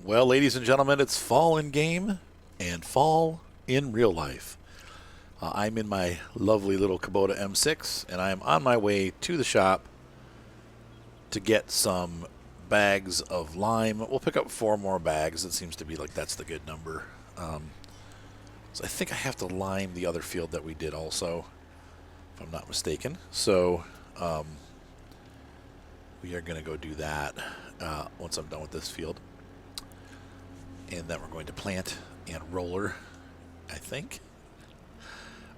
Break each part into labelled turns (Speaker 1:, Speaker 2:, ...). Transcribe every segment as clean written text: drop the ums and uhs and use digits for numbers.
Speaker 1: Well, ladies and gentlemen, it's fall in game and fall in real life. I'm in my lovely little Kubota M6, and I am on my way to the shop to get some bags of lime. We'll pick up 4 more bags. It seems to be like that's the good number. So I think I have to lime the other field that we did also, if I'm not mistaken. So we are going to go do that once I'm done with this field. And then we're going to plant and roller, I think.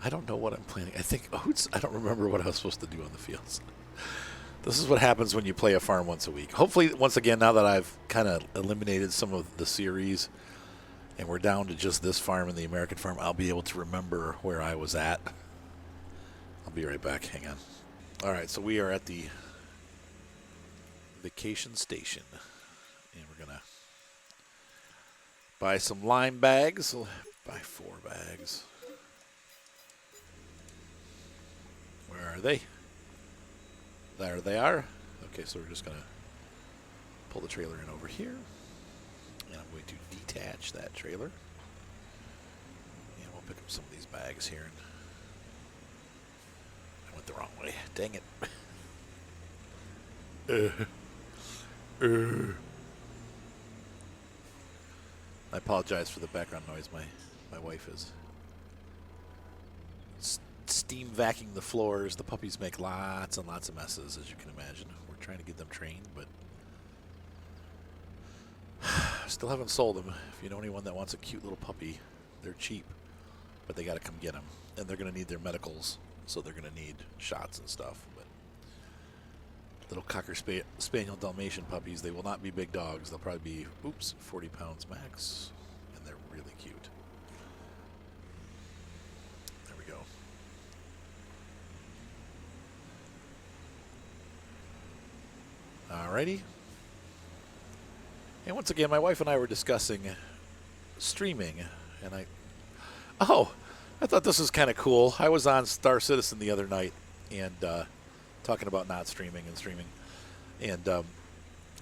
Speaker 1: I don't know what I'm planting. I think oats. I don't remember what I was supposed to do on the fields. This is what happens when you play a farm once a week. Hopefully, once again, now that I've kind of eliminated some of the series and we're down to just this farm and the American farm, I'll be able to remember where I was at. I'll be right back. Hang on. All right, so we are at the vacation station, and we're going to buy some lime bags. We'll buy 4 bags. Where are they? There they are. Okay, so we're just going to pull the trailer in over here. And I'm going to detach that trailer. And we'll pick up some of these bags here. I went the wrong way. Dang it. I apologize for the background noise. My wife is steam vacuuming the floors. The puppies make lots and lots of messes, as you can imagine. We're trying to get them trained, but still haven't sold them. If you know anyone that wants a cute little puppy, they're cheap, but they got to come get them. And they're going to need their medicals, so they're going to need shots and stuff. But little Cocker Spaniel Dalmatian puppies, they will not be big dogs. They'll probably be, 40 pounds max. And they're really cute. There we go. Alrighty. And once again, my wife and I were discussing streaming. And I thought this was kind of cool. I was on Star Citizen the other night and talking about not streaming and streaming. And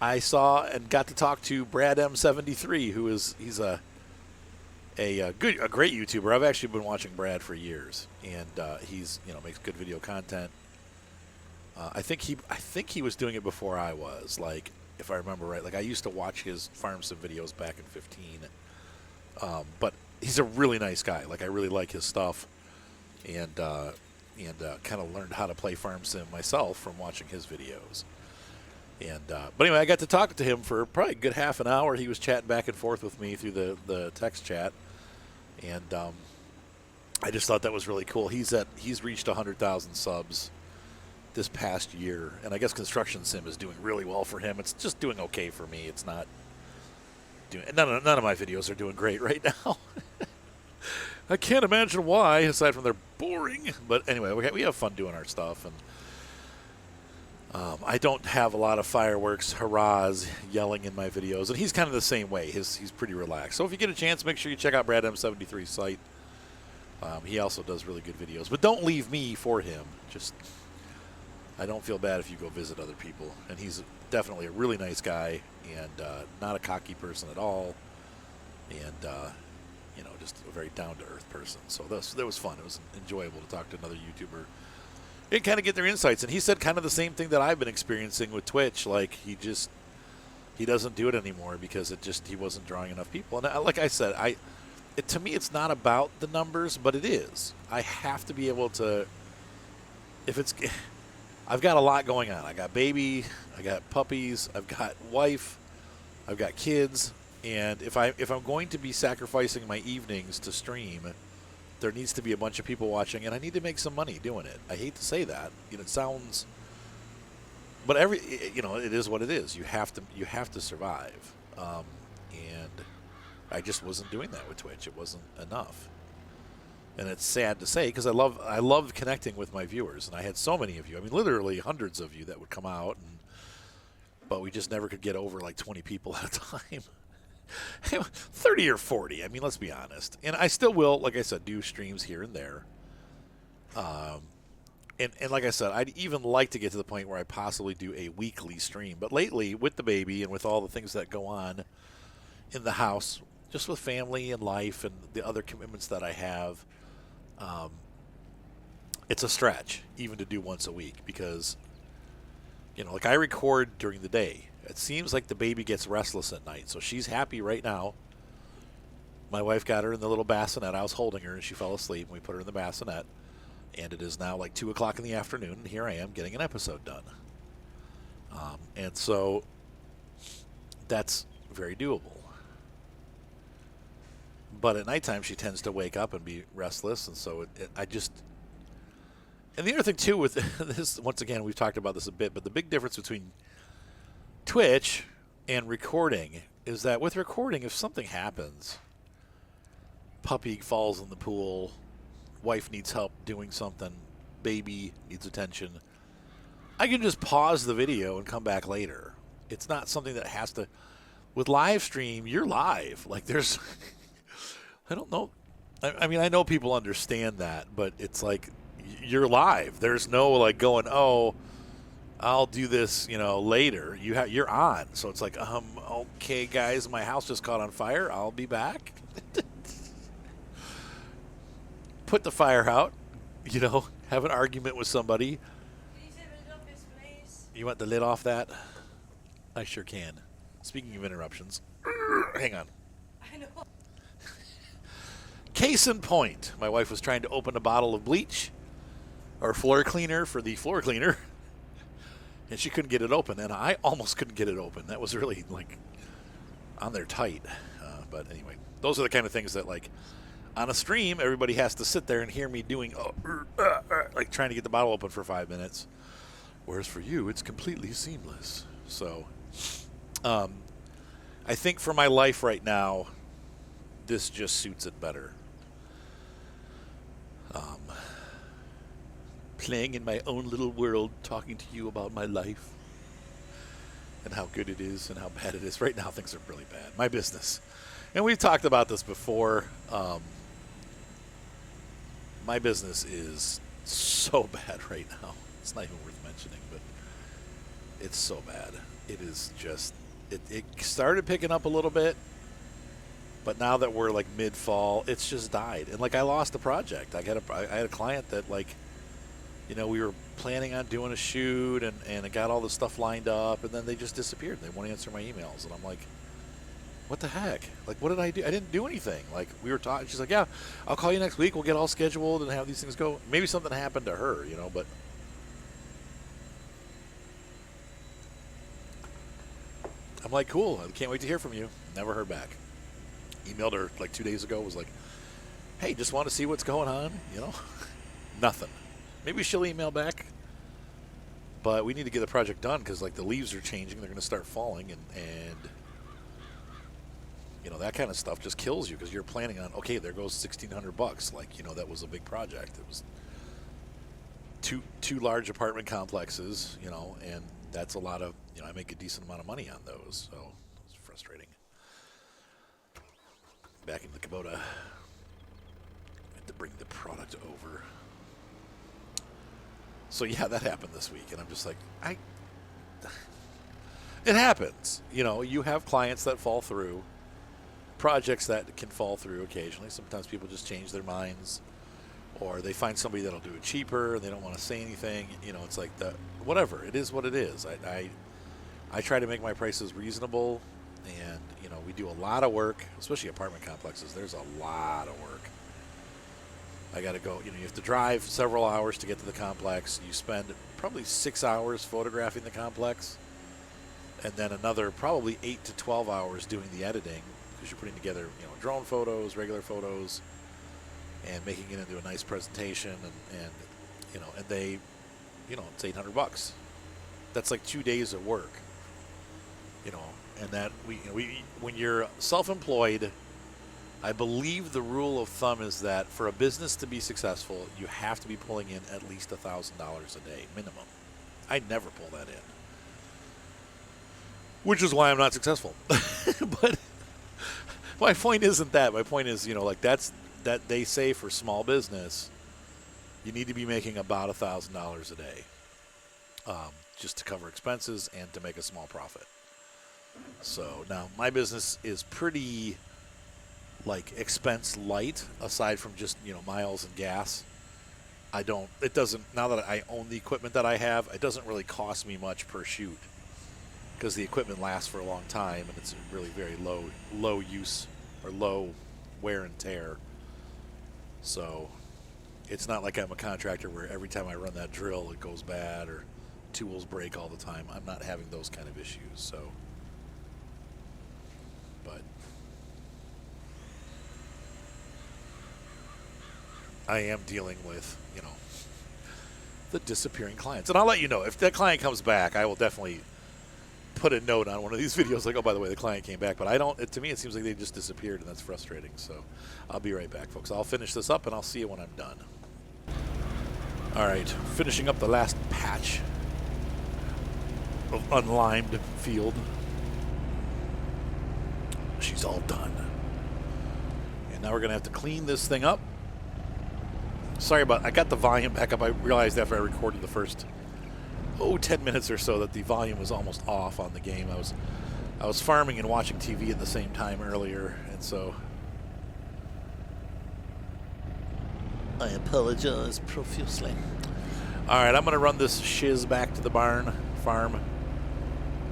Speaker 1: I saw and got to talk to Brad Ep14, who he's a great YouTuber. I've actually been watching Brad for years, and he's makes good video content. I think he was doing it before I was, like, if I remember right. Like, I used to watch his farm sim videos back in 15. But he's a really nice guy. Like, I really like his stuff, and kind of learned how to play farm sim myself from watching his videos. And but anyway, I got to talk to him for probably a good half an hour. He was chatting back and forth with me through the text chat, and I just thought that was really cool. He's reached 100,000 subs this past year, and I guess Construction Sim is doing really well for him. It's just doing okay for me. It's not doing none of my videos are doing great right now. I can't imagine why, aside from they're boring. But anyway, we have fun doing our stuff, and I don't have a lot of fireworks, hurrahs, yelling in my videos, and he's kind of the same way. He's pretty relaxed. So if you get a chance, make sure you check out Brad Ep14's site. He also does really good videos, but don't leave me for him. I don't feel bad if you go visit other people, and he's definitely a really nice guy and not a cocky person at all, and just a very down-to-earth person. So that was fun. It was enjoyable to talk to another YouTuber and kind of get their insights. And he said kind of the same thing that I've been experiencing with Twitch. Like, he doesn't do it anymore because he wasn't drawing enough people. And like I said, to me, it's not about the numbers, but it is. I have to be able to, I've got a lot going on. I got baby, I got puppies, I've got wife, I've got kids. And if I'm going to be sacrificing my evenings to stream, there needs to be a bunch of people watching, and I need to make some money doing it. I hate to say that. It sounds, but it is what it is. You have to survive. And I just wasn't doing that with Twitch. It wasn't enough. And it's sad to say because I love connecting with my viewers, and I had so many of you. I mean, literally hundreds of you that would come out, but we just never could get over like 20 people at a time. 30 or 40. I mean, let's be honest. And I still will, like I said, do streams here and there. And like I said, I'd even like to get to the point where I possibly do a weekly stream. But lately, with the baby and with all the things that go on, in the house, just with family and life and the other commitments that I have. Um, it's a stretch even to do once a week because, like I record during the day. It seems like the baby gets restless at night, so she's happy right now. My wife got her in the little bassinet. I was holding her, and she fell asleep, and we put her in the bassinet. And it is now like 2 o'clock in the afternoon, and here I am getting an episode done. And so that's very doable. But at nighttime, she tends to wake up and be restless, and so I just... And the other thing, too, with this, once again, we've talked about this a bit, but the big difference between Twitch and recording is that with recording, if something happens, puppy falls in the pool, wife needs help doing something, baby needs attention, I can just pause the video and come back later. It's not something that has to... With live stream, you're live. Like, there's... I don't know. I mean, I know people understand that, but it's like you're live. There's no, like, going, oh, I'll do this, later. You're on. So it's like, okay, guys, my house just caught on fire. I'll be back. Put the fire out, have an argument with somebody.
Speaker 2: Can you take the lid off this, please?
Speaker 1: You want the lid off that? I sure can. Speaking of interruptions, hang on.
Speaker 2: I know.
Speaker 1: Case in point, my wife was trying to open a bottle of bleach or floor cleaner for the floor cleaner, and she couldn't get it open, and I almost couldn't get it open. That was really, on there tight. But anyway, those are the kind of things that, on a stream, everybody has to sit there and hear me doing, trying to get the bottle open for 5 minutes. Whereas for you, it's completely seamless. So, I think for my life right now, this just suits it better. Playing in my own little world, talking to you about my life and how good it is and how bad it is. Right now, things are really bad. My business. And we've talked about this before. My business is so bad right now. It's not even worth mentioning, but it's so bad. It is just, it started picking up a little bit, but now that we're mid-fall, it's just died. And I lost the project. I had a client that we were planning on doing a shoot and I got all this stuff lined up, and then they just disappeared. They won't answer my emails, and I'm like, what the heck? What did I do? I didn't do anything. We were talking. She's like, yeah, I'll call you next week. We'll get all scheduled and have these things go. Maybe something happened to her, but I'm like, cool. I can't wait to hear from you. Never heard back. Emailed her 2 days ago. Was like, hey, just want to see what's going on. Nothing. Maybe she'll email back. But we need to get the project done because the leaves are changing. They're going to start falling and that kind of stuff just kills you because you're planning on, okay, there goes $1,600. That was a big project. It was two large apartment complexes, and that's a lot of, I make a decent amount of money on those, so it's frustrating. Back in the Kubota. I had to bring the product over. So yeah, that happened this week, and I'm just like, it happens. You have clients that fall through, projects that can fall through occasionally. Sometimes people just change their minds, or they find somebody that'll do it cheaper, and they don't want to say anything. It's like that. Whatever, it is what it is. I try to make my prices reasonable, and we do a lot of work, especially apartment complexes. There's a lot of work. I got to go. You have to drive several hours to get to the complex. You spend probably 6 hours photographing the complex, and then another probably 8 to 12 hours doing the editing because you're putting together, drone photos, regular photos, and making it into a nice presentation. And they, it's $800. That's 2 days of work. And that we when you're self-employed, I believe the rule of thumb is that for a business to be successful, you have to be pulling in at least $1,000 a day minimum. I never pull that in, which is why I'm not successful. But my point isn't that. My point is, that they say for small business, you need to be making about $1,000 a day, just to cover expenses and to make a small profit. So now my business is pretty like expense light, aside from just miles and gas. It doesn't, now that I own the equipment that I have, it doesn't really cost me much per shoot because the equipment lasts for a long time and it's really very low use or low wear and tear. So it's not like I'm a contractor where every time I run that drill it goes bad or tools break all the time. I'm not having those kind of issues. So, but I am dealing with, the disappearing clients. And I'll let you know. If that client comes back, I will definitely put a note on one of these videos like, oh, by the way, the client came back. But to me, it seems like they just disappeared, and that's frustrating. So I'll be right back, folks. I'll finish this up, and I'll see you when I'm done. All right, finishing up the last patch of unlimed field. She's all done. And now we're going to have to clean this thing up. Sorry I got the volume back up. I realized after I recorded the first 10 minutes or so that the volume was almost off on the game. I was farming and watching TV at the same time earlier, and so I apologize profusely. All right, I'm going to run this shiz back to the farm,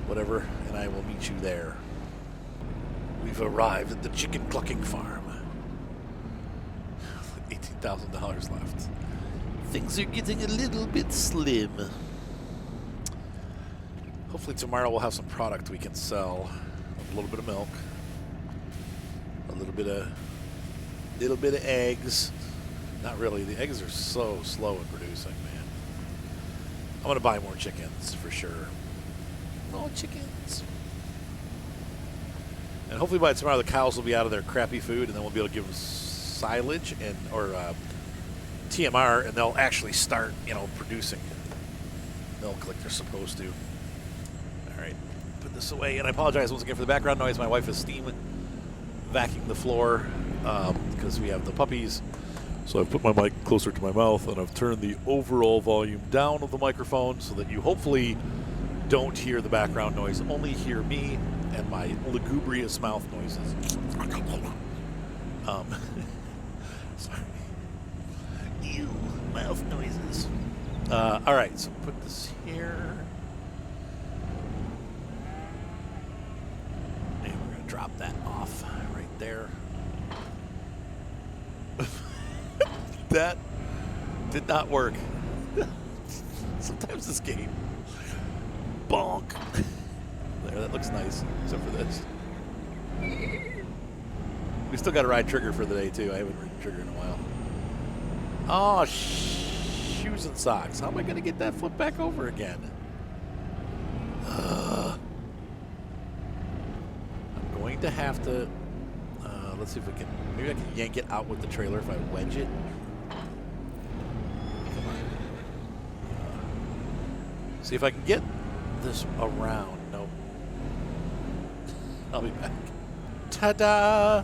Speaker 1: whatever, and I will meet you there. We've arrived at the chicken clucking farm. $18,000 left. Things are getting a little bit slim. Hopefully tomorrow we'll have some product we can sell. A little bit of milk, a little bit of eggs. Not really. The eggs are so slow in producing, man. I'm gonna buy more chickens for sure. More chickens. And hopefully by tomorrow the cows will be out of their crappy food, and then we'll be able to give them silage or TMR, and they'll actually start, producing milk like they're supposed to. All right, put this away, and I apologize once again for the background noise. My wife is steam vacuuming the floor because we have the puppies. So I've put my mic closer to my mouth, and I've turned the overall volume down of the microphone so that you hopefully don't hear the background noise, only hear me and my lugubrious mouth noises. Sorry. Ew, mouth noises. All right, so put this here. And we're going to drop that off right there. That did not work. Sometimes this game. Bonk. There, that looks nice, except for this. We still got to ride Trigger for the day, too. I haven't ridden Trigger in a while. Oh, shoes and socks. How am I going to get that flip back over again? I'm going to have to... let's see if we can... Maybe I can yank it out with the trailer if I wedge it. Come on. See if I can get this around. Nope. I'll be back. Ta-da!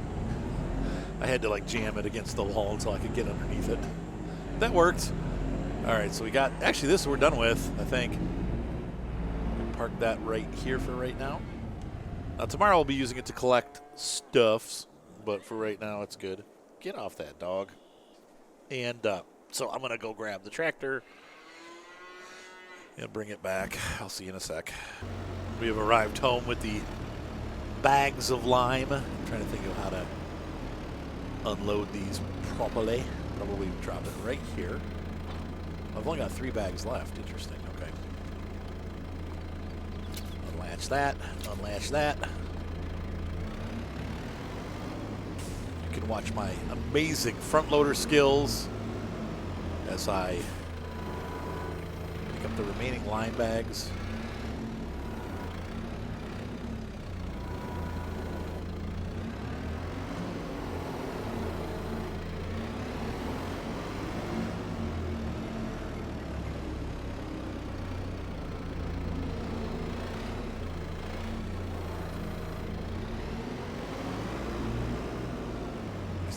Speaker 1: I had to jam it against the wall until I could get underneath it. That worked. All right, so we got, actually this we're done with, I think. Park that right here for right now. Now tomorrow I'll be using it to collect stuffs, but for right now it's good. Get off that dog. And so I'm gonna go grab the tractor and bring it back. I'll see you in a sec. We have arrived home with the bags of lime. I'm trying to think of how to unload these properly. Probably drop it right here. I've only got 3 bags left. Interesting. Okay. Unlatch that. Unlatch that. You can watch my amazing front loader skills as I pick up the remaining lime bags.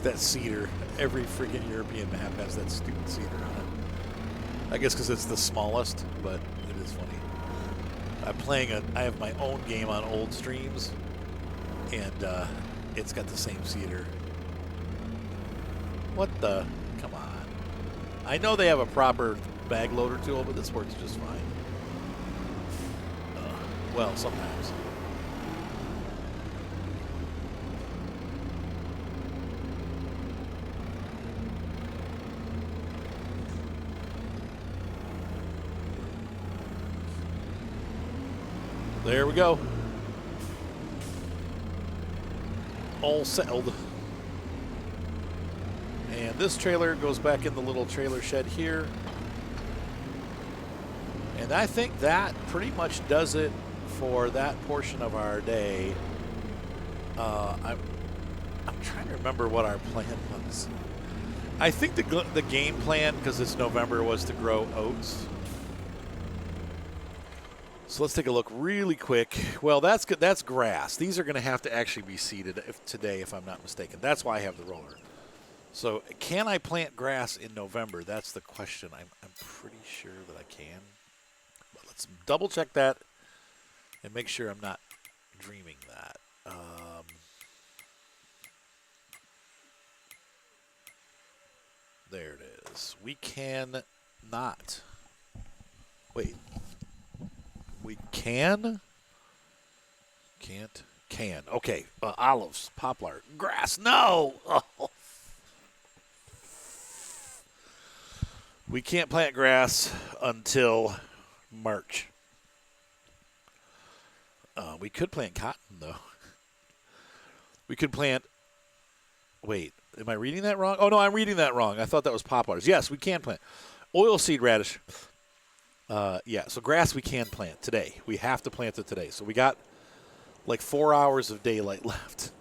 Speaker 1: That cedar. Every freaking European map has that stupid cedar on it. I guess because it's the smallest, but it is funny. I have my own game on old streams, and it's got the same seeder. What the? Come on. I know they have a proper bag loader tool, but this works just fine. Well, sometimes. There we go. All settled. And this trailer goes back in the little trailer shed here. And I think that pretty much does it for that portion of our day. I'm trying to remember what our plan was. I think the game plan, because it's November, was to grow oats. So let's take a look really quick. Well, that's good. That's grass. These are going to have to actually be seeded today, if I'm not mistaken. That's why I have the roller. So can I plant grass in November? That's the question. I'm pretty sure that I can. But let's double check that and make sure I'm not dreaming that. There it is. We can not. Wait. We can? Can't? Can. Okay. Olives, poplar, grass. No! Oh. We can't plant grass until March. We could plant cotton, though. We could plant... Wait, am I reading that wrong? Oh, no, I'm reading that wrong. I thought that was poplars. Yes, we can plant. Oilseed radish. Yeah, so grass we can plant today. We have to plant it today. So we got like 4 hours of daylight left.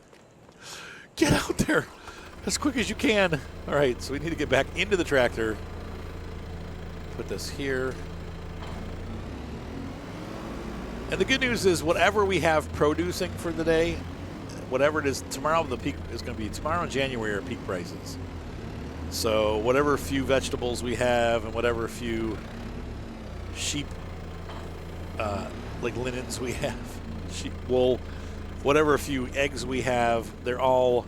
Speaker 1: Get out there as quick as you can. All right, so we need to get back into the tractor. Put this here. And the good news is whatever we have producing for the day, whatever it is, tomorrow the peak is going to be, tomorrow in January are peak prices. So whatever few vegetables we have and whatever few sheep, like linens we have, sheep wool, whatever few eggs we have, they're all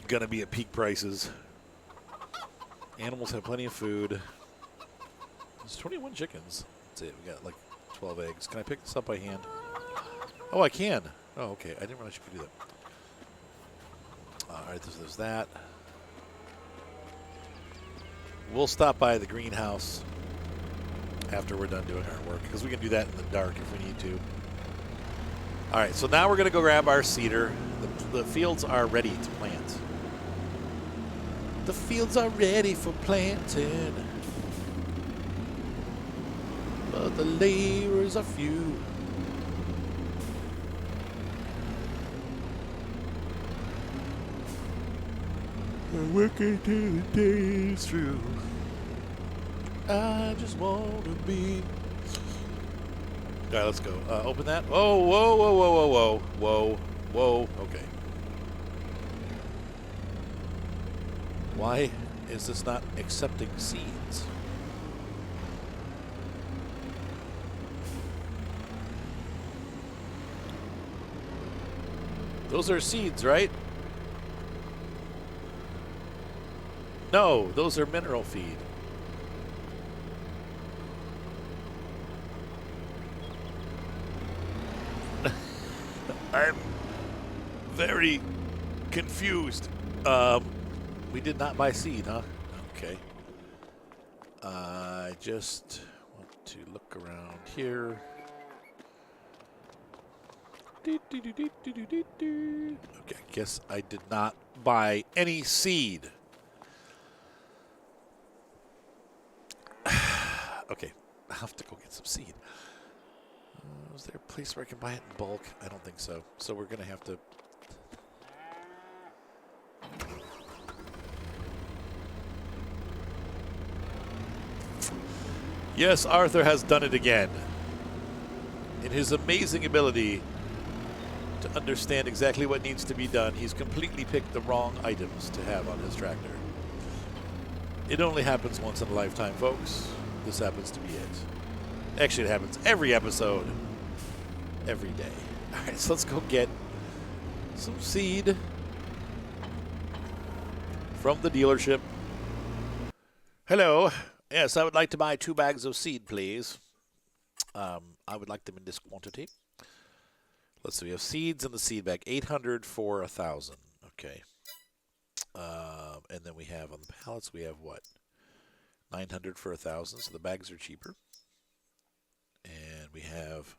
Speaker 1: going to be at peak prices. Animals have plenty of food. There's 21 chickens. That's it. We got like 12 eggs. Can I pick this up by hand? Oh, I can. Oh, okay. I didn't realize you could do that. All right, there's that. We'll stop by the greenhouse after we're done doing our work, because we can do that in the dark if we need to. All right, so now we're going to go grab our seeder. The fields are ready to plant. The fields are ready for planting, but the laborers are few. We're working till the day is through. I just want to be. All right, let's go. Open that. Oh, whoa, whoa, whoa, whoa, whoa, whoa, whoa. Okay. Why is this not accepting seeds? Those are seeds, right? No, those are mineral feed. I'm very confused. We did not buy seed, huh? Okay. I just want to look around here. Okay, I guess I did not buy any seed. Okay, I'll have to go get some seed. Is there a place where I can buy it in bulk? I don't think so. So we're going to have to... Yes, Arthur has done it again. In his amazing ability to understand exactly what needs to be done, he's completely picked the wrong items to have on his tractor. It only happens once in a lifetime, folks. This happens to be it. Actually, it happens every episode, every day. All right, so let's go get some seed from the dealership. Hello. Yes, I would like to buy 2 bags of seed, please. I would like them in this quantity. Let's see. We have seeds in the seed bag. 800 for 1,000. Okay. And then we have on the pallets, we have what? 900 for 1,000. So the bags are cheaper. And we have,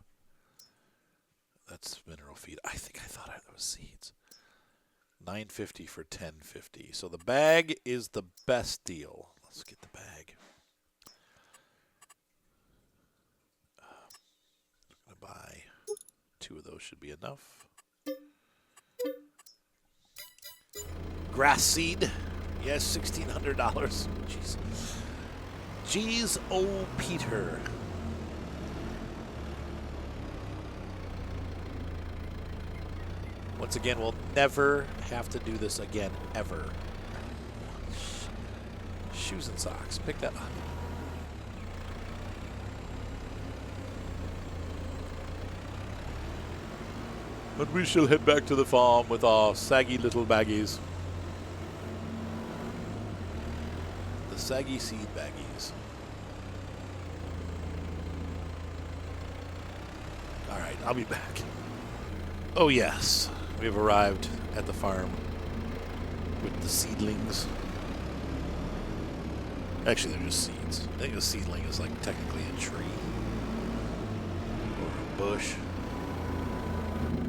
Speaker 1: that's mineral feed. I thought that was seeds. 950 for 1050. So the bag is the best deal. Let's get the bag. I'm going to buy 2 of those, should be enough. Grass seed. Yes, $1,600. Jeez. Jeez, oh, Peter. Once again, we'll never have to do this again, ever. Shoes and socks. Pick that up. But we shall head back to the farm with our saggy little baggies. The saggy seed baggies. All right, I'll be back. Oh, yes. We have arrived at the farm with the seedlings. Actually, they're just seeds. I think a seedling is like technically a tree or a bush.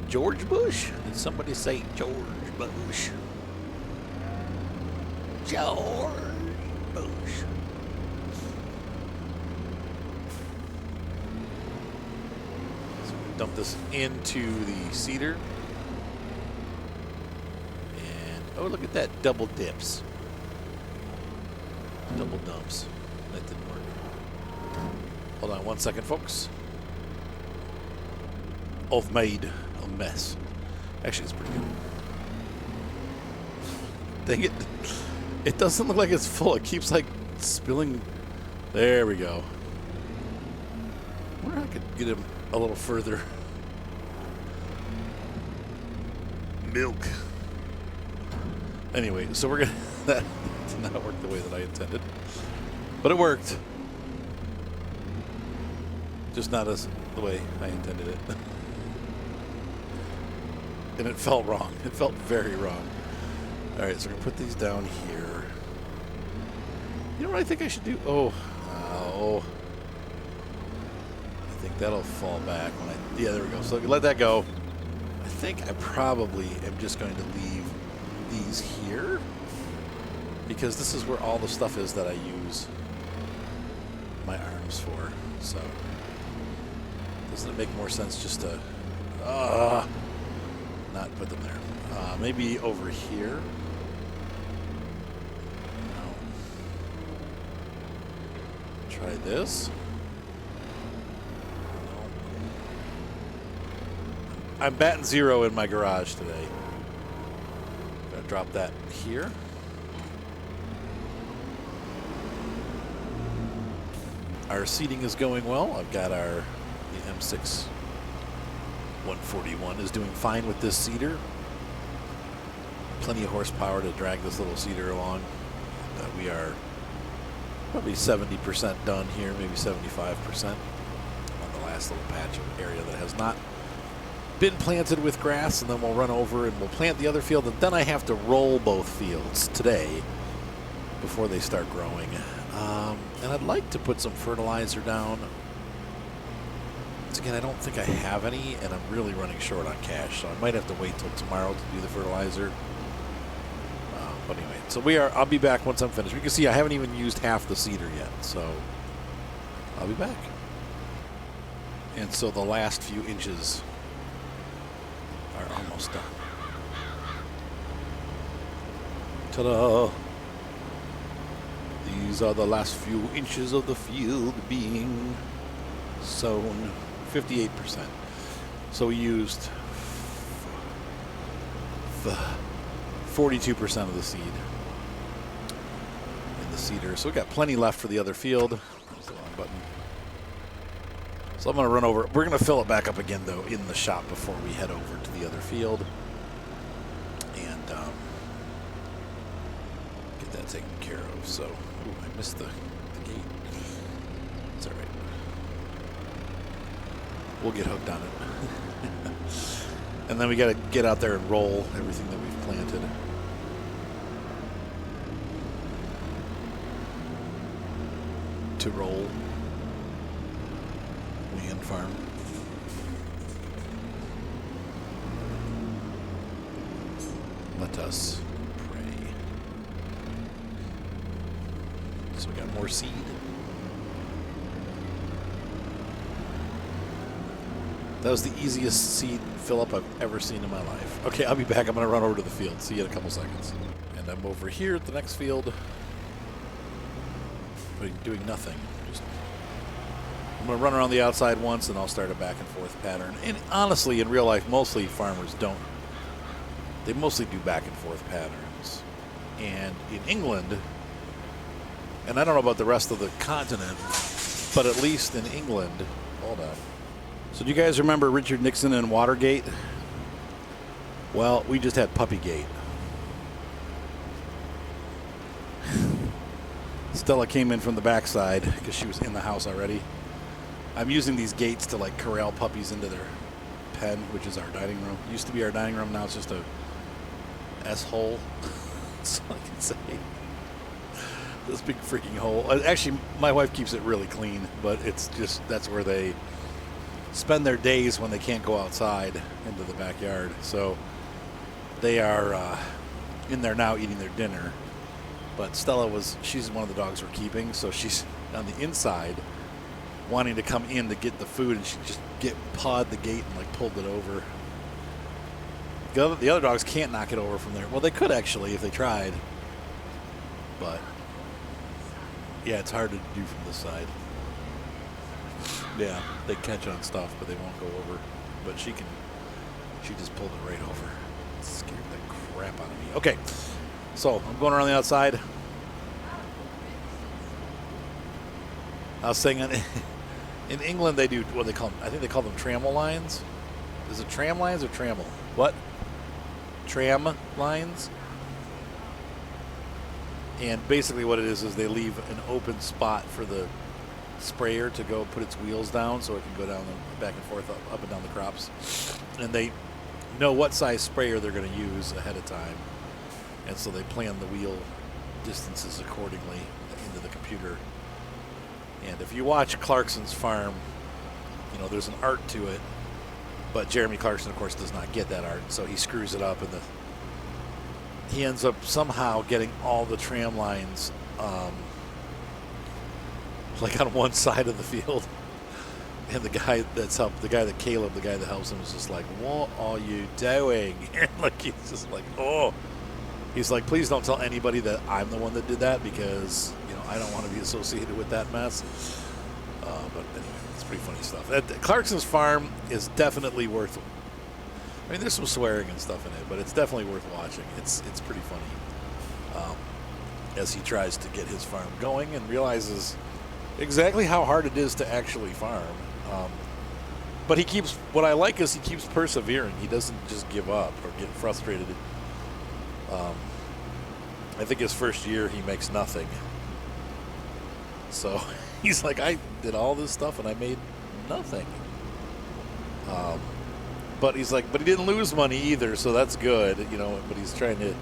Speaker 1: George Bush? Did somebody say George Bush? George Bush. So we dump this into the cedar. And, oh, look at that. Double dips. Double dumps. That didn't work. Hold on 1 second, folks. I've made a mess. Actually, it's pretty good. Dang it. It doesn't look like it's full. It keeps like spilling. There we go. I wonder if I could get him a little further. Milk. Anyway, so we're gonna that did not work the way that I intended. But it worked. Just not as the way I intended it. And it felt wrong. It felt very wrong. All right, so we're going to put these down here. You know what I think I should do? Oh. I think that'll fall back. Yeah, there we go. So let that go. I think I probably am just going to leave these here because this is where all the stuff is that I use my arms for. So doesn't it make more sense just to not put them there? Maybe over here. No. Try this. No. I'm batting 0 in my garage today. Gonna drop that here. Our seating is going well. I've got the M6 141 is doing fine with this seeder. Plenty of horsepower to drag this little seeder along. We are probably 70% done here, maybe 75% on the last little patch of area that has not been planted with grass, and then we'll run over and we'll plant the other field, and then I have to roll both fields today before they start growing. And I'd like to put some fertilizer down. Once again, I don't think I have any, and I'm really running short on cash, so I might have to wait till tomorrow to do the fertilizer. But anyway, so I'll be back once I'm finished. You can see I haven't even used half the seeder yet, so I'll be back. And so the last few inches are almost done. Ta-da! These are the last few inches of the field being sown. 58%. So we used 42% of the seed in the seeder. So we got plenty left for the other field. There's the wrong button. So I'm going to run over. We're going to fill it back up again, though, in the shop before we head over to the other field. And get that taken care of. So, ooh, I missed the gate. It's all right. We'll get hooked on it. And then we got to get out there and roll everything that we've planted. To roll. Land farm. Let us pray. So we got more seed. That was the easiest seed fill up I've ever seen in my life. Okay, I'll be back. I'm going to run over to the field. See you in a couple seconds. And I'm over here at the next field. Doing nothing. I'm going to run around the outside once, and I'll start a back and forth pattern. And honestly, in real life, mostly farmers don't. They mostly do back and forth patterns. And in England, and I don't know about the rest of the continent, but at least in England, hold on. So do you guys remember Richard Nixon and Watergate? Well, we just had Puppygate. Stella came in from the backside because she was in the house already. I'm using these gates to like corral puppies into their pen, which is our dining room. It used to be our dining room, now it's just a S-hole. That's all I can say. This big freaking hole. Actually, my wife keeps it really clean, but it's just, that's where they spend their days when they can't go outside into the backyard. So they are in there now eating their dinner. But Stella she's one of the dogs we're keeping, so she's on the inside wanting to come in to get the food, and she just pawed the gate and like pulled it over. The other dogs can't knock it over from there. Well, they could actually if they tried. But yeah, it's hard to do from this side. Yeah, they catch on stuff, but they won't go over. But she just pulled it right over. It scared the crap out of me. Okay. So I'm going around the outside. I was saying in England they do what they call them. I think they call them trammel lines. Is it tram lines or trammel? What? Tram lines. And basically what it is they leave an open spot for the sprayer to go put its wheels down so it can go down back and forth up and down the crops. And they know what size sprayer they're going to use ahead of time. And so they plan the wheel distances accordingly into the computer. And if you watch Clarkson's farm, you know, there's an art to it. But Jeremy Clarkson, of course, does not get that art. So he screws it up, and he ends up somehow getting all the tram lines like on one side of the field. And the guy that Caleb, the guy that helps him, is just like, what are you doing? And like, he's just like, oh. He's like, please don't tell anybody that I'm the one that did that because, you know, I don't want to be associated with that mess. But anyway, it's pretty funny stuff. Clarkson's farm is definitely worth. I mean, there's some swearing and stuff in it, but it's definitely worth watching. It's pretty funny as he tries to get his farm going and realizes exactly how hard it is to actually farm. But what I like is he keeps persevering. He doesn't just give up or get frustrated. I think his first year he makes nothing. So he's like, I did all this stuff and I made nothing. But he's like, but he didn't lose money either, so that's good, you know. But he's trying to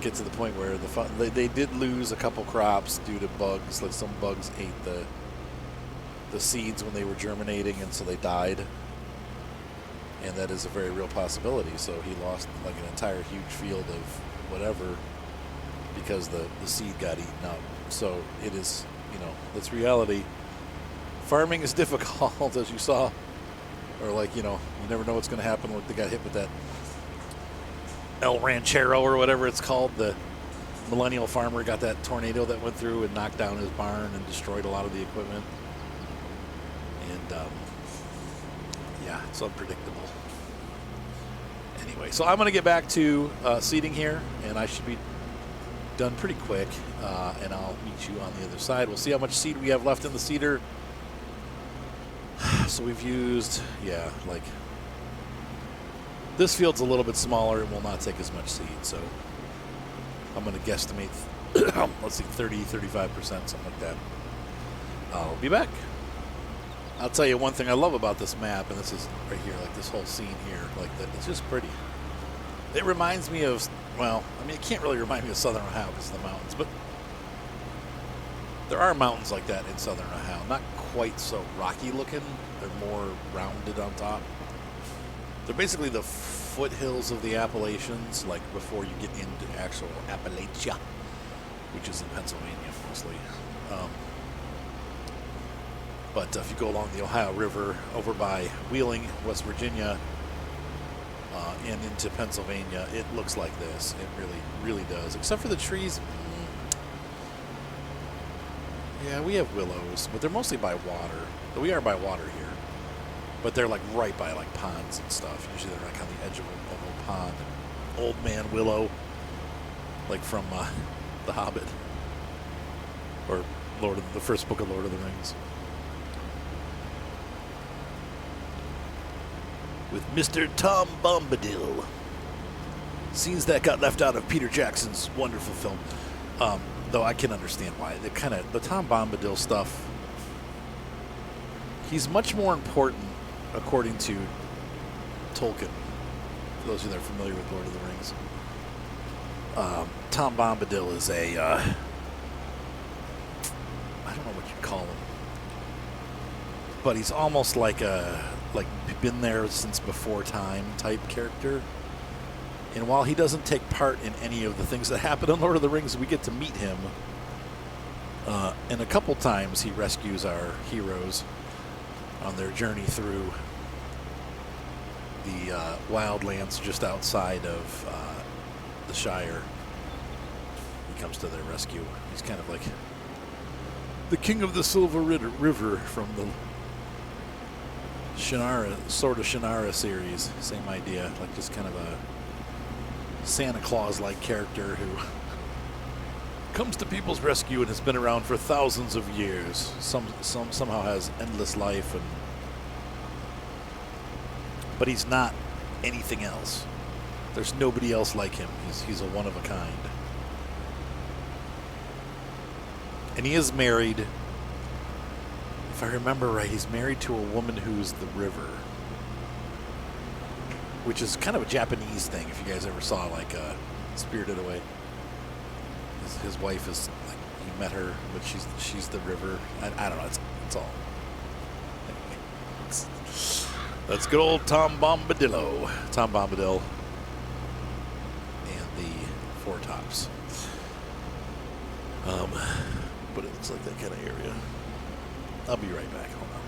Speaker 1: get to the point where they did lose a couple crops due to bugs. Like some bugs ate the seeds when they were germinating, and so they died. And that is a very real possibility. So he lost like an entire huge field of whatever because the seed got eaten up. So it is, you know, that's reality. Farming is difficult, as you saw. Or like, you know, you never know what's going to happen. Like they got hit with that El Ranchero or whatever it's called. The millennial farmer got that tornado that went through and knocked down his barn and destroyed a lot of the equipment. And yeah, it's unpredictable. Anyway, so I'm going to get back to seeding here, and I should be done pretty quick, and I'll meet you on the other side. We'll see how much seed we have left in the seeder. So we've used, yeah, like this field's a little bit smaller and will not take as much seed. So I'm going to guesstimate, let's see, 30, 35%, something like that. I'll be back. I'll tell you one thing I love about this map, and this is right here, like this whole scene here, like that. It's just pretty. It reminds me of, well, I mean, it can't really remind me of Southern Ohio because of the mountains, but there are mountains like that in Southern Ohio. Not quite so rocky looking. They're more rounded on top. They're basically the foothills of the Appalachians, like before you get into actual Appalachia, which is in Pennsylvania mostly. But if you go along the Ohio River over by Wheeling, West Virginia, and into Pennsylvania, it looks like this. It really, really does. Except for the trees. Yeah, we have willows, but they're mostly by water. We are by water here. But they're like right by like ponds and stuff. Usually they're like on the edge of a pond. Old man willow, like from The Hobbit, or the first book of Lord of the Rings. With Mr. Tom Bombadil. Scenes that got left out of Peter Jackson's wonderful film. Though I can understand why. The Tom Bombadil stuff, he's much more important, according to Tolkien, for those of you that are familiar with Lord of the Rings. Tom Bombadil is a, I don't know what you'd call him, but he's almost like been there since before time type character. And while he doesn't take part in any of the things that happen in Lord of the Rings, we get to meet him. And a couple times he rescues our heroes on their journey through the wildlands just outside of the Shire. He comes to their rescue. He's kind of like the King of the Silver River from the Shannara series. Same idea, like just kind of a Santa Claus-like character who comes to people's rescue and has been around for thousands of years. Somehow has endless life, but he's not anything else. There's nobody else like him. He's a one of a kind. And he is married. If I remember right, he's married to a woman who's the river, which is kind of a Japanese thing. If you guys ever saw like Spirited Away, his wife is like, he met her, but she's the river. I don't know. It's all. Anyway, that's good old Tom Bombadil, and the Four Tops. But it looks like that kind of area. I'll be right back. Hold on.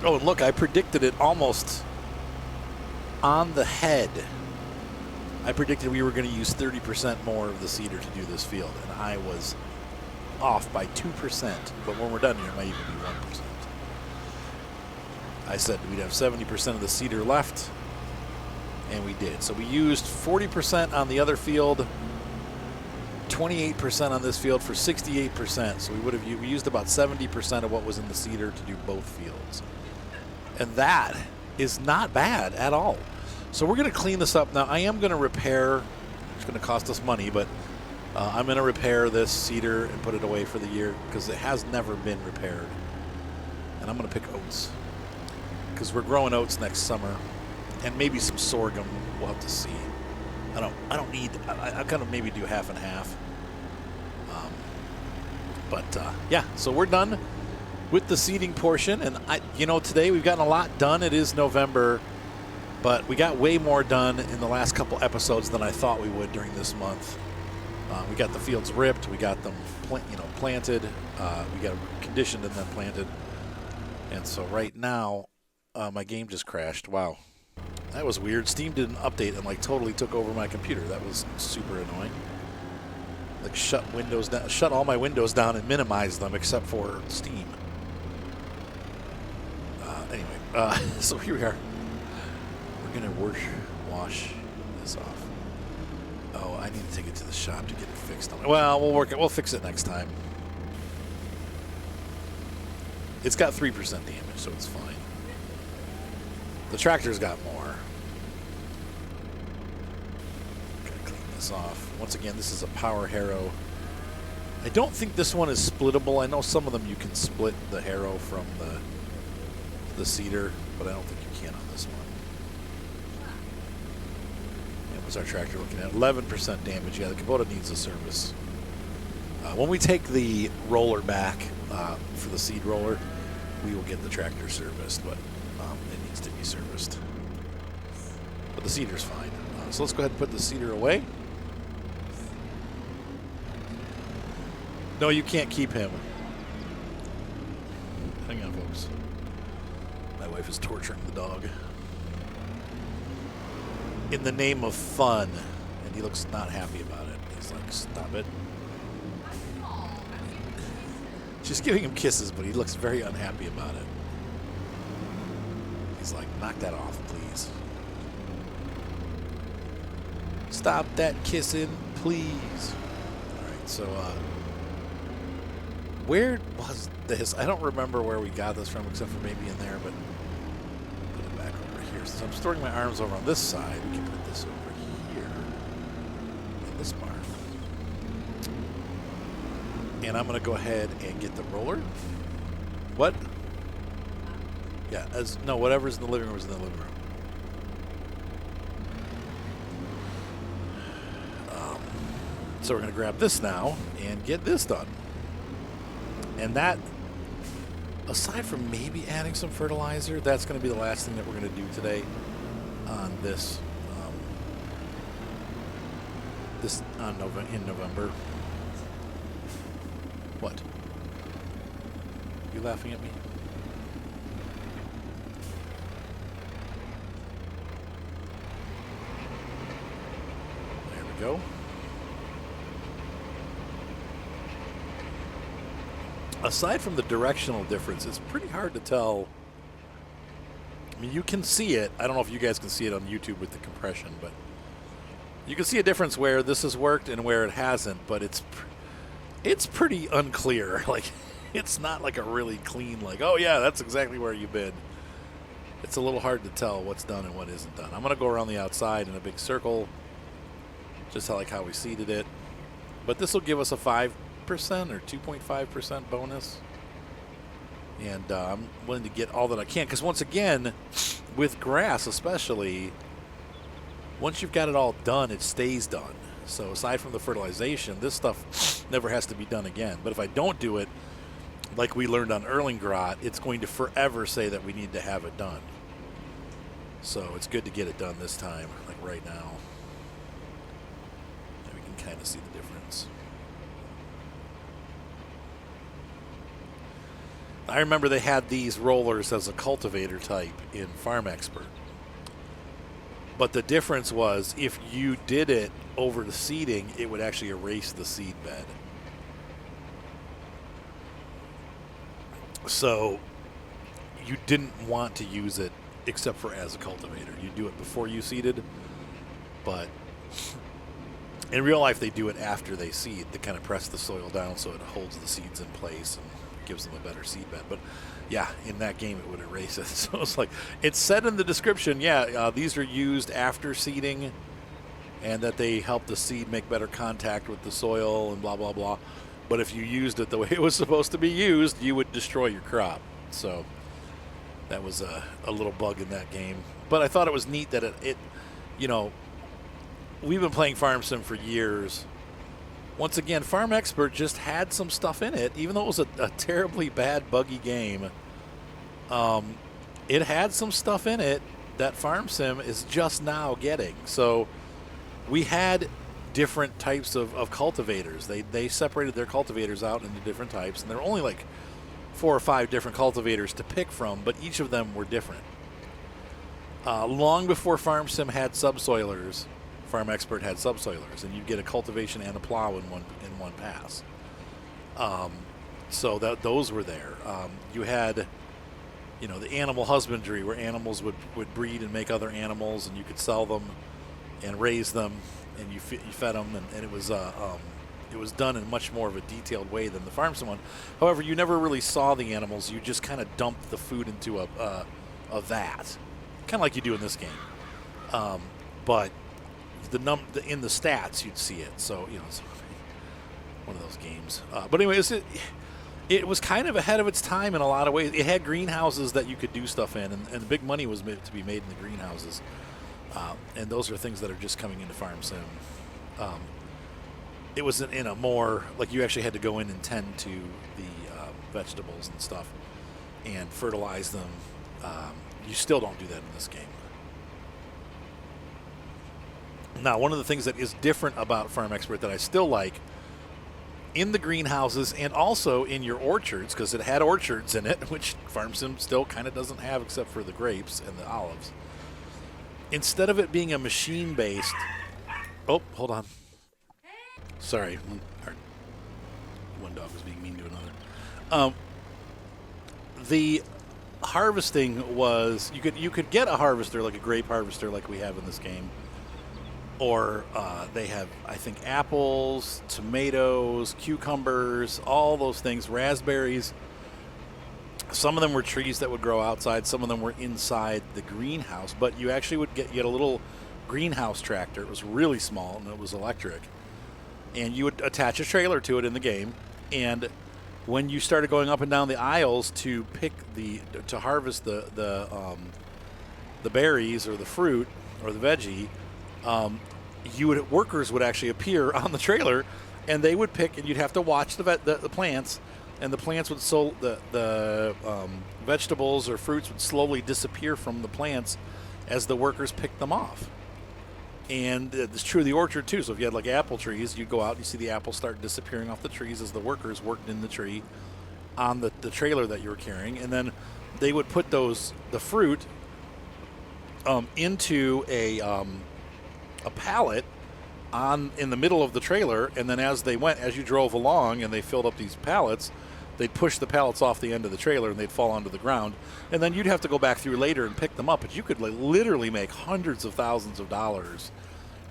Speaker 1: Oh, and look, I predicted it almost on the head. I predicted we were going to use 30% more of the cedar to do this field, and I was off by 2%. But when we're done here, it might even be 1%. I said we'd have 70% of the cedar left, and we did. So we used 40% on the other field, 28% on this field for 68%. So we used about 70% of what was in the cedar to do both fields. And that is not bad at all. So we're going to clean this up now. I am going to repair. It's going to cost us money, but I'm going to repair this cedar and put it away for the year because it has never been repaired. And I'm going to pick oats because we're growing oats next summer, and maybe some sorghum. We'll have to see. I don't need. I kind of maybe do half and half. Yeah. So we're done with the seeding portion, and today we've gotten a lot done. It is November, but we got way more done in the last couple episodes than I thought we would during this month. We got the fields ripped, we got them planted, we got them conditioned and then planted. And so right now, my game just crashed. Wow, that was weird. Steam did an update and like totally took over my computer. That was super annoying. Like shut all my windows down and minimize them except for Steam. Anyway, so here we are. We're gonna wash this off. Oh, I need to take it to the shop to get it fixed. Well, we'll fix it next time. It's got 3% damage, so it's fine. The tractor's got more. Gotta clean this off. Once again, this is a power harrow. I don't think this one is splittable. I know some of them you can split the harrow from the seeder, but I don't think you can on this one. And what's our tractor looking at? 11% damage. Yeah, the Kubota needs a service. When we take the roller back for the seed roller, we will get the tractor serviced, but it needs to be serviced. But the seeder's fine. So let's go ahead and put the seeder away. No, you can't keep him. Hang on, folks. My wife is torturing the dog. In the name of fun. And he looks not happy about it. He's like, stop it. She's giving him kisses, but he looks very unhappy about it. He's like, knock that off, please. Stop that kissing, please. All right, so where was this? I don't remember where we got this from, except for maybe in there, but put it back over here. Since I'm storing my arms over on this side, we can put this over here in this barn. And I'm going to go ahead and get the roller. What? Yeah, no, whatever's in the living room is in the living room. So we're going to grab this now and get this done. And that, aside from maybe adding some fertilizer, that's going to be the last thing that we're going to do today on this. In November. What? You laughing at me? There we go. Aside from the directional difference, it's pretty hard to tell. I mean, you can see it. I don't know if you guys can see it on YouTube with the compression, but you can see a difference where this has worked and where it hasn't, but it's pretty unclear. Like, it's not like a really clean, like, oh yeah, that's exactly where you've been. It's a little hard to tell what's done and what isn't done. I'm going to go around the outside in a big circle, just like how we seeded it. But this will give us a 5% or 2.5% bonus. And I'm willing to get all that I can, because once again, with grass especially, once you've got it all done, it stays done. So aside from the fertilization, this stuff never has to be done again. But if I don't do it, like we learned on Erlingrad, it's going to forever say that we need to have it done. So it's good to get it done this time, like right now. And we can kind of see the difference. I remember they had these rollers as a cultivator type in Farm Expert. But the difference was if you did it over the seeding, it would actually erase the seed bed. So you didn't want to use it except for as a cultivator. You do it before you seeded, but in real life they do it after they seed. They kind of press the soil down so it holds the seeds in place and gives them a better seed bed. But yeah, in that game it would erase it. So it's like, it said in the description, these are used after seeding and that they help the seed make better contact with the soil and blah, blah, blah. But if you used it the way it was supposed to be used, you would destroy your crop. So that was a little bug in that game. But I thought it was neat that it we've been playing Farm Sim for years. Once again, Farm Expert just had some stuff in it, even though it was a terribly bad, buggy game. It had some stuff in it that Farm Sim is just now getting. So we had different types of cultivators. They separated their cultivators out into different types, and there were only like 4 or 5 different cultivators to pick from, but each of them were different. Long before Farm Sim had subsoilers, Farm Expert had subsoilers, and you'd get a cultivation and a plow in one pass. So those were there. You had, the animal husbandry where animals would breed and make other animals, and you could sell them and raise them, and you fed them, and it was it was done in much more of a detailed way than the farm sim one. However, you never really saw the animals. You just kind of dumped the food into a vat, kind of like you do in this game. But in the stats, you'd see it. So it's one of those games. But anyways, it was kind of ahead of its time in a lot of ways. It had greenhouses that you could do stuff in, and big money was made to be made in the greenhouses. And those are things that are just coming into farm sim. It was in a more, like, you actually had to go in and tend to the vegetables and stuff and fertilize them. You still don't do that in this game. Now, one of the things that is different about Farm Expert that I still like, in the greenhouses and also in your orchards, because it had orchards in it, which Farm Sim still kind of doesn't have except for the grapes and the olives. Instead of it being a machine-based... Oh, hold on. Sorry, one dog was being mean to another. The harvesting was... You could get a harvester, like a grape harvester like we have in this game. Or they have, I think, apples, tomatoes, cucumbers, all those things, raspberries. Some of them were trees that would grow outside. Some of them were inside the greenhouse. But you actually would get a little greenhouse tractor. It was really small, and it was electric. And you would attach a trailer to it in the game. And when you started going up and down the aisles to harvest the berries or the fruit or the veggie, workers would actually appear on the trailer, and they would pick, and you'd have to watch the plants, and the plants would the vegetables or fruits would slowly disappear from the plants as the workers picked them off. And it's true of the orchard too. So if you had like apple trees, you'd go out and you see the apples start disappearing off the trees as the workers worked in the tree on the trailer that you were carrying, and then they would put the fruit into a pallet in the middle of the trailer, and then as you drove along and they filled up these pallets, they'd push the pallets off the end of the trailer and they'd fall onto the ground, and then you'd have to go back through later and pick them up. But you could literally make hundreds of thousands of dollars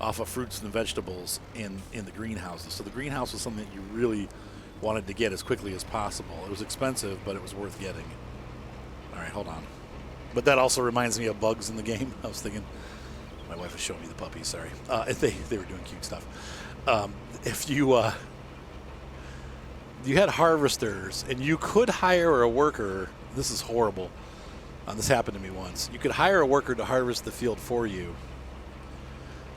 Speaker 1: off of fruits and vegetables in the greenhouses. So the greenhouse was something that you really wanted to get as quickly as possible. It was expensive, but it was worth getting. All right, hold on. But that also reminds me of bugs in the game. I was thinking, my wife was showing me the puppies, sorry. They were doing cute stuff. If you had harvesters, and you could hire a worker. This is horrible. This happened to me once. You could hire a worker to harvest the field for you.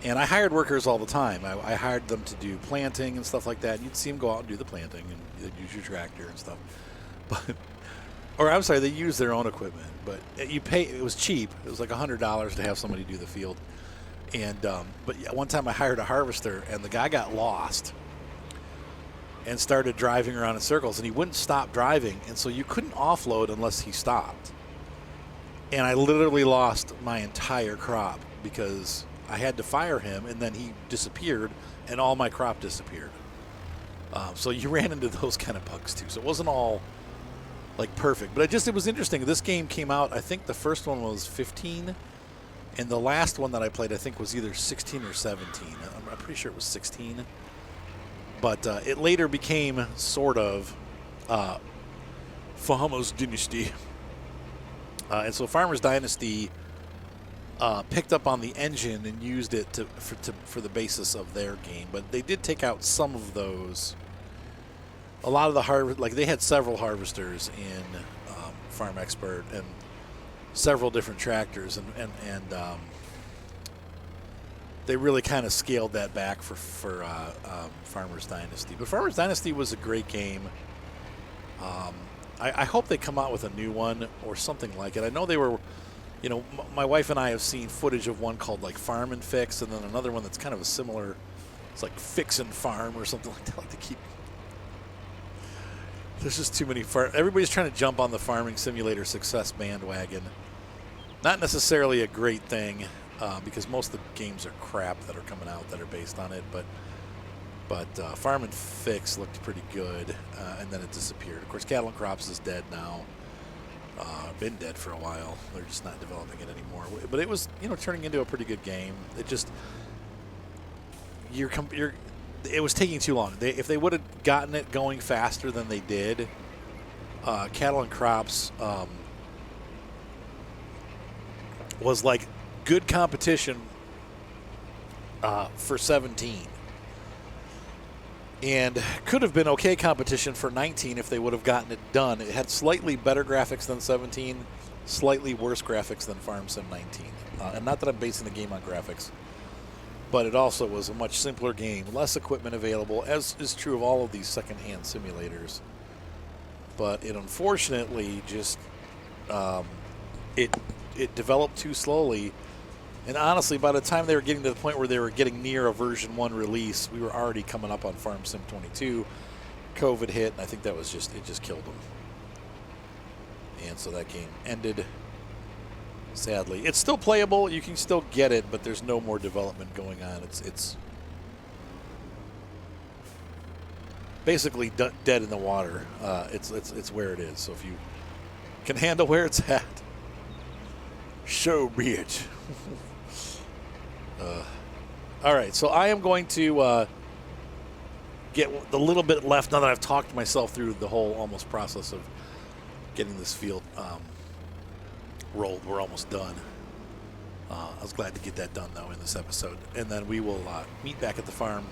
Speaker 1: And I hired workers all the time. I hired them to do planting and stuff like that. You'd see them go out and do the planting, and they'd use your tractor and stuff. They use their own equipment. But it was cheap. It was like $100 to have somebody do the field. And but one time I hired a harvester, and the guy got lost and started driving around in circles, and he wouldn't stop driving, and so you couldn't offload unless he stopped. And I literally lost my entire crop because I had to fire him, and then he disappeared, and all my crop disappeared. So you ran into those kind of bugs too. So it wasn't all like perfect, but it was interesting. This game came out, I think the first one was 15, and the last one that I played, I think, was either 16 or 17. I'm pretty sure it was 16. But it later became sort of Farmers Dynasty. And so Farmers Dynasty picked up on the engine and used it for the basis of their game. But they did take out some of those. A lot of the they had several harvesters in Farm Expert and several different tractors, and they really kind of scaled that back for Farmers Dynasty. But Farmers Dynasty was a great game. I hope they come out with a new one or something like it. I know they were, my wife and I have seen footage of one called like Farm and Fix, and then another one that's kind of a similar, it's like Fix and Farm or something like that. Like to keep. There's just too many everybody's trying to jump on the farming simulator success bandwagon. Not necessarily a great thing, because most of the games are crap that are coming out that are based on it. But Farm and Fix looked pretty good, and then it disappeared. Of course, Cattle and Crops is dead now. Been dead for a while. They're just not developing it anymore. But it was, turning into a pretty good game. It just it was taking too long. If they would have gotten it going faster than they did, Cattle and Crops was like good competition for 17. And could have been okay competition for 19 if they would have gotten it done. It had slightly better graphics than 17, slightly worse graphics than Farm Sim 19. And not that I'm basing the game on graphics, but it also was a much simpler game, less equipment available, as is true of all of these secondhand simulators. But it unfortunately just it developed too slowly. And honestly, by the time they were getting to the point where they were getting near a version 1 release, we were already coming up on Farm Sim 22. COVID hit, and I think it just killed them. And so that game ended, sadly. It's still playable. You can still get it, but there's no more development going on. It's basically dead in the water. It's where it is. So if you can handle where it's at, so be it. All right, so I am going to get the little bit left now that I've talked myself through the whole almost process of getting this field rolled. We're almost done. I was glad to get that done, though, in this episode. And then we will meet back at the farm,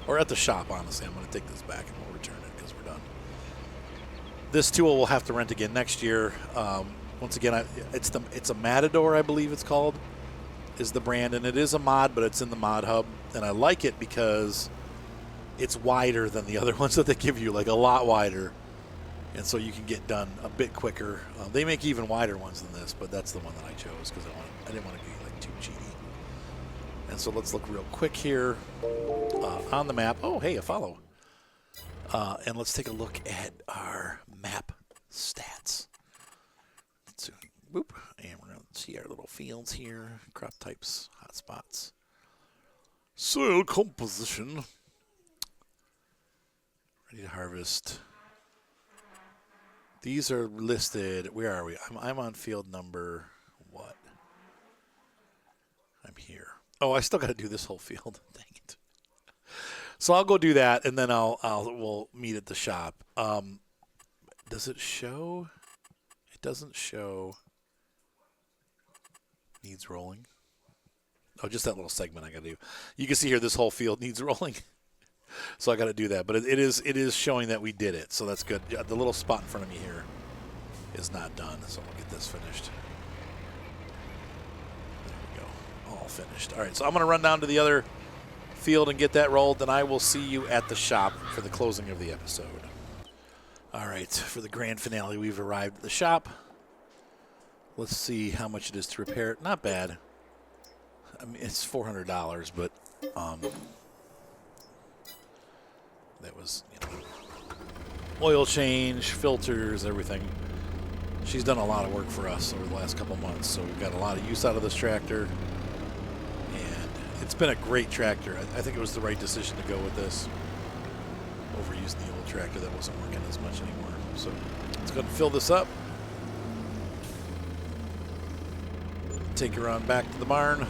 Speaker 1: or at the shop, honestly. I'm going to take this back and we'll return it because we're done. This tool we'll have to rent again next year. Once again, it's a Matador, I believe it's called, is the brand, and it is a mod, but it's in the mod hub, and I like it because it's wider than the other ones that they give you, like a lot wider, and so you can get done a bit quicker. They make even wider ones than this, but that's the one that I chose because I didn't want to be like too cheaty. And so let's look real quick here on the map. Oh, hey, a follow. And let's take a look at our map stats. So, whoop, and we're going to see our little fields here, crop types, hotspots, soil composition, ready to harvest. These are listed. Where are we? I'm on field number what? I'm here. Oh, I still got to do this whole field. Dang it. So I'll go do that, and then we'll meet at the shop. Does it show? It doesn't show. Needs rolling. Oh, just that little segment I got to do. You can see here this whole field needs rolling. So I got to do that. But it is showing that we did it. So that's good. The little spot in front of me here is not done. So we'll get this finished. There we go. All finished. All right. So I'm going to run down to the other field and get that rolled. Then I will see you at the shop for the closing of the episode. All right. For the grand finale, we've arrived at the shop. Let's see how much it is to repair it. Not bad. I mean, it's $400, but that was, oil change, filters, everything. She's done a lot of work for us over the last couple months, so we've got a lot of use out of this tractor. And it's been a great tractor. I think it was the right decision to go with this over using the old tractor that wasn't working as much anymore. So let's go ahead and fill this up. Take her on back to the barn.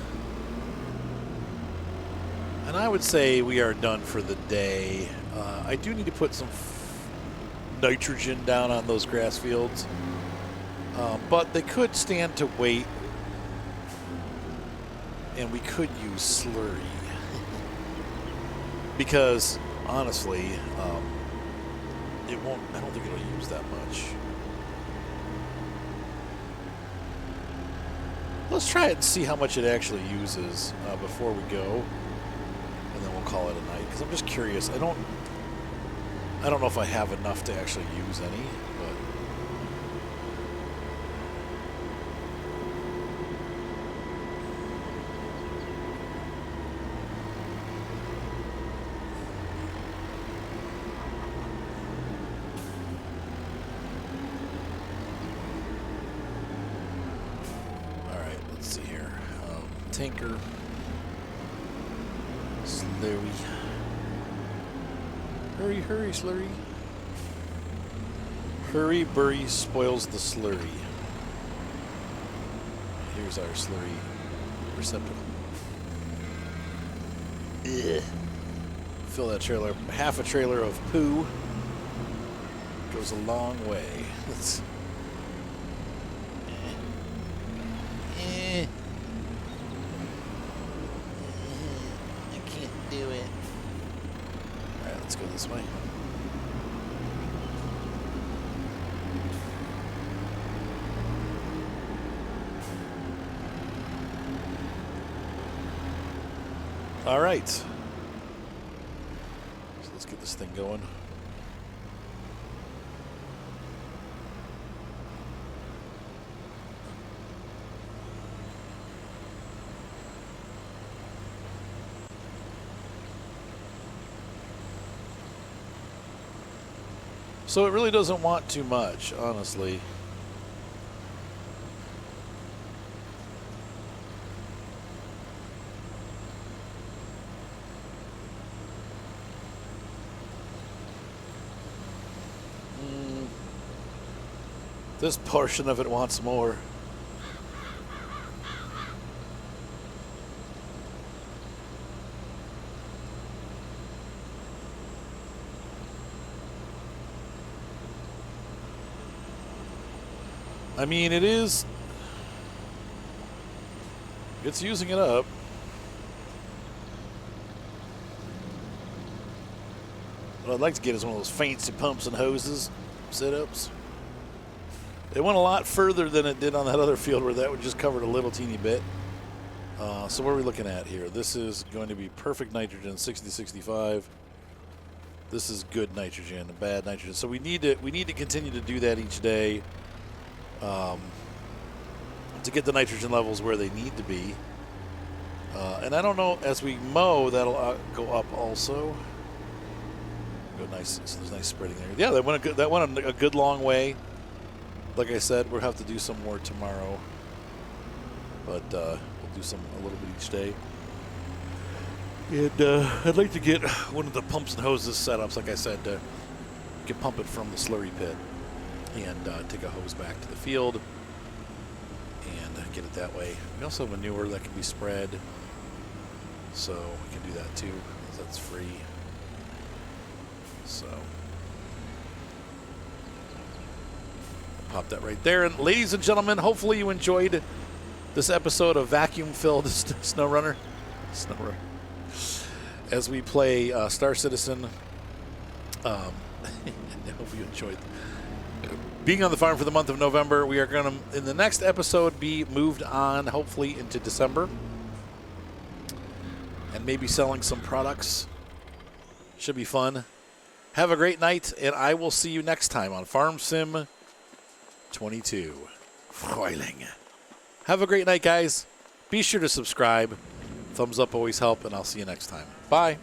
Speaker 1: And I would say we are done for the day. I do need to put some nitrogen down on those grass fields. But they could stand to wait. And we could use slurry. Because, honestly, I don't think it'll use that much. Let's try it and see how much it actually uses before we go, and then we'll call it a night. Because I'm just curious. I don't know if I have enough to actually use any, but tanker, slurry. Hurry, hurry, slurry. Hurry, burry spoils the slurry. Here's our slurry receptacle. Ugh. Fill that trailer, half a trailer of poo. Goes a long way. Let's, I can't do it. All right, let's go this way. All right. So let's get this thing going. So it really doesn't want too much, honestly. This portion of it wants more. I mean, it's using it up. What I'd like to get is one of those fancy pumps and hoses setups. It went a lot further than it did on that other field where that would just covered a little teeny bit. So what are we looking at here? This is going to be perfect nitrogen, 60-65. This is good nitrogen, bad nitrogen. So we need to continue to do that each day. To get the nitrogen levels where they need to be. And I don't know, as we mow, that'll go up also. Go nice, so there's nice spreading there. Yeah, that went a good long way. Like I said, we'll have to do some more tomorrow. But we'll do some a little bit each day. And I'd like to get one of the pumps and hoses setups, like I said, to pump it from the slurry pit. And take a hose back to the field and get it that way. We also have manure that can be spread, so we can do that too, because that's free. So pop that right there. And ladies and gentlemen, hopefully you enjoyed this episode of Vacuum-Filled SnowRunner. As we play Star Citizen. I hope you enjoyed being on the farm for the month of November. We are going to, in the next episode, be moved on, hopefully, into December. And maybe selling some products. Should be fun. Have a great night, and I will see you next time on Farm Sim 22. Fruhling. Have a great night, guys. Be sure to subscribe. Thumbs up always help, and I'll see you next time. Bye.